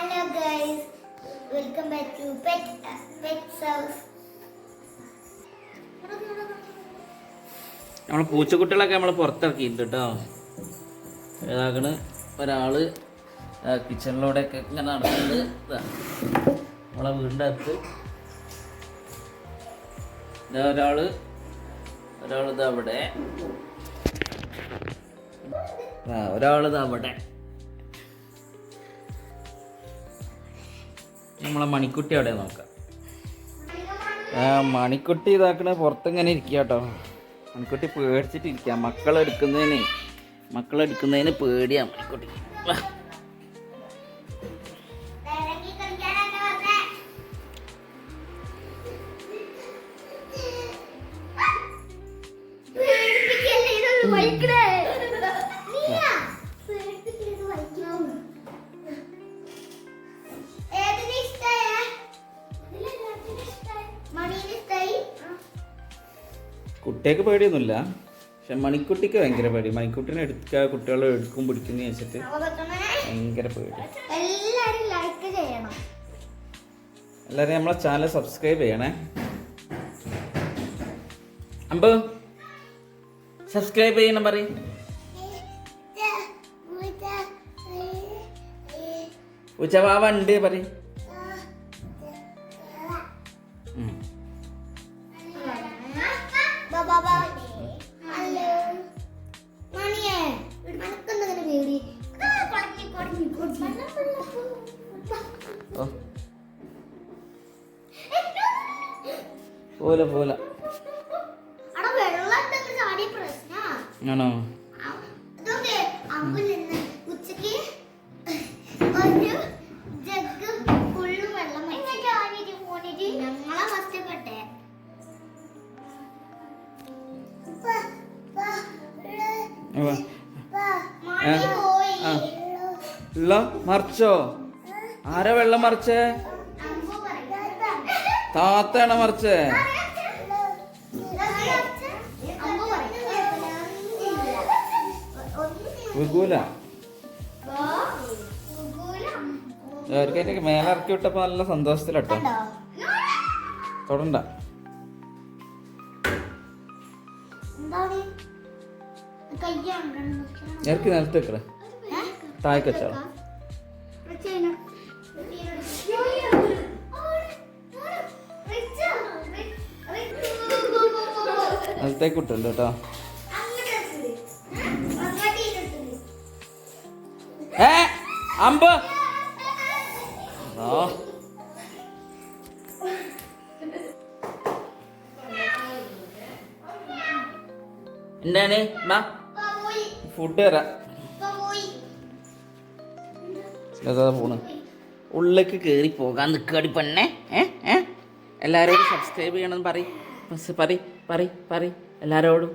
Hello guys, welcome back to Pet's House. നമ്മൾ പൂച്ചക്കുട്ടികളൊക്കെ നമ്മൾ പുറത്തിറക്കിയിട്ടുണ്ട് കേട്ടോ. ഏതാകണ് ഒരാള് കിച്ചണിലൂടെയൊക്കെ ഇങ്ങനെ നടക്കുന്നത്. നമ്മളെ വീടിൻ്റെ അകത്ത് ഒരാളിത് അവിടെ, ഒരാളിത് അവിടെ. നമ്മളെ മണിക്കുട്ടി അവിടെ നോക്കാം. മണിക്കുട്ടി ഇതാക്കണ പുറത്തിങ്ങനെ ഇരിക്കുക കേട്ടോ. മണിക്കുട്ടി പേടിച്ചിട്ടിരിക്കുക. മക്കളെടുക്കുന്നതിന് പേടിയാ മണിക്കുട്ടി. കുട്ടിയൊക്കെ പേടിയൊന്നുമില്ല, പക്ഷെ മണിക്കുട്ടിക്ക് ഭയങ്കര പേടി. മണിക്കുട്ടിനെ എടുക്കുക, കുട്ടികളെ എടുക്കും പിടിക്കുന്ന വെച്ചിട്ട് ഭയങ്കര പേടി. എല്ലാവരും നമ്മളെ ചാനൽ സബ്സ്ക്രൈബ് ചെയ്യണേ. അമ്പ് സബ്സ്ക്രൈബ് ചെയ്യണം പറയും. ഉച്ചവാവ ഉണ്ട് പറയും. പോലെ പോലെ ആണോ? മറിച്ചോ? ആരാ വെള്ളം മറിച്ചേ? താത്തയാണ് മറിച്ചേ. അവർക്കൊക്കെ മേലെ ഇറക്കി വിട്ടപ്പോ നല്ല സന്തോഷത്തിലട്ടോ. തൊടണ്ട. ഇറക്കി നിലത്ത് വെക്കണേ, താഴേക്ക് വെച്ചാളോ. നിലത്തേക്ക് വിട്ടുണ്ട് കേട്ടോ. അമ്പ് എന്താണ് ഫുഡ് തരാം. പോണ് ഉള്ളിലേക്ക് കയറി പോകാൻ നിൽക്കാടി പെണ്ണെ. എല്ലാവരോടും സബ്സ്ക്രൈബ് ചെയ്യണം പറ. എല്ലാവരോടും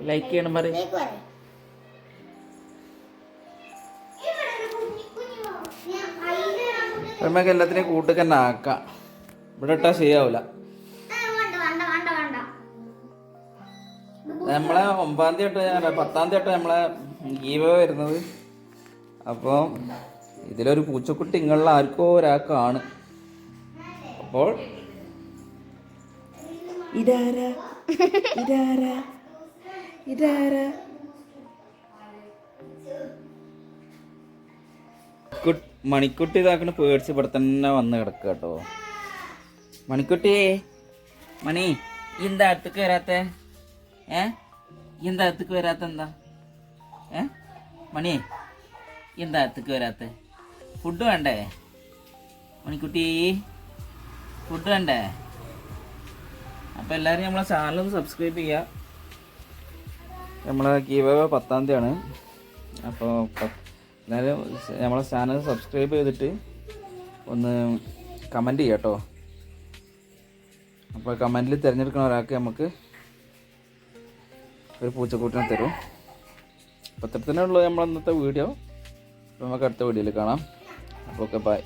ലൈക്ക് ചെയ്യണം പറ. നമുക്ക് എല്ലാത്തിനെയും കൂട്ടുക തന്നെ ആക്കാം. ഇവിടെ ഇട്ടാൽ ശരിയാവില്ല. നമ്മളെ 9-ാം തീയതി തൊട്ട് 10-ാം തീയതി തൊട്ട് നമ്മളെ ഗീവ വരുന്നത്. അപ്പോൾ ഇതിലൊരു പൂച്ചക്കുട്ടി ഇങ്ങളിൽ ആർക്കോ ഒരാൾക്കാണ്. അപ്പോൾ ഇതാരാ മണിക്കുട്ടി ഇതാക്കണ പേടിച്ച് ഇവിടെ തന്നെ വന്ന് കിടക്കുക കേട്ടോ. മണിക്കുട്ടി, മണി എന്താ അടുത്തേക്ക് വരാത്ത? എന്താ അടുത്തേക്ക് വരാത്ത? എന്താ മണി എന്താ അടുത്തേക്ക് വരാത്ത? ഫുഡ് വേണ്ടേ മണിക്കുട്ടി? ഫുഡ് വേണ്ടേ? അപ്പോൾ എല്ലാവരും നമ്മളെ ചാനലൊന്ന് സബ്സ്ക്രൈബ് ചെയ്യുക. നമ്മളെ ഗീവ് 10-ാം തീയതിയാണ്. അപ്പോൾ എല്ലാവരും നമ്മളെ ചാനൽ സബ്സ്ക്രൈബ് ചെയ്തിട്ട് ഒന്ന് കമൻറ്റ് ചെയ്യുക കേട്ടോ. അപ്പോൾ കമൻറ്റിൽ തിരഞ്ഞെടുക്കുന്ന ഒരാൾക്ക് നമുക്ക് ഒരു പൂച്ചക്കൂട്ടിനെ തരും. അപ്പോൾ ഇത്രത്തന്നെ ഉള്ളൂ നമ്മൾ ഇന്നത്തെ വീഡിയോ. അപ്പോൾ നമുക്ക് അടുത്ത വീഡിയോയിൽ കാണാം. അപ്പോൾ ഓക്കെ, ബൈ.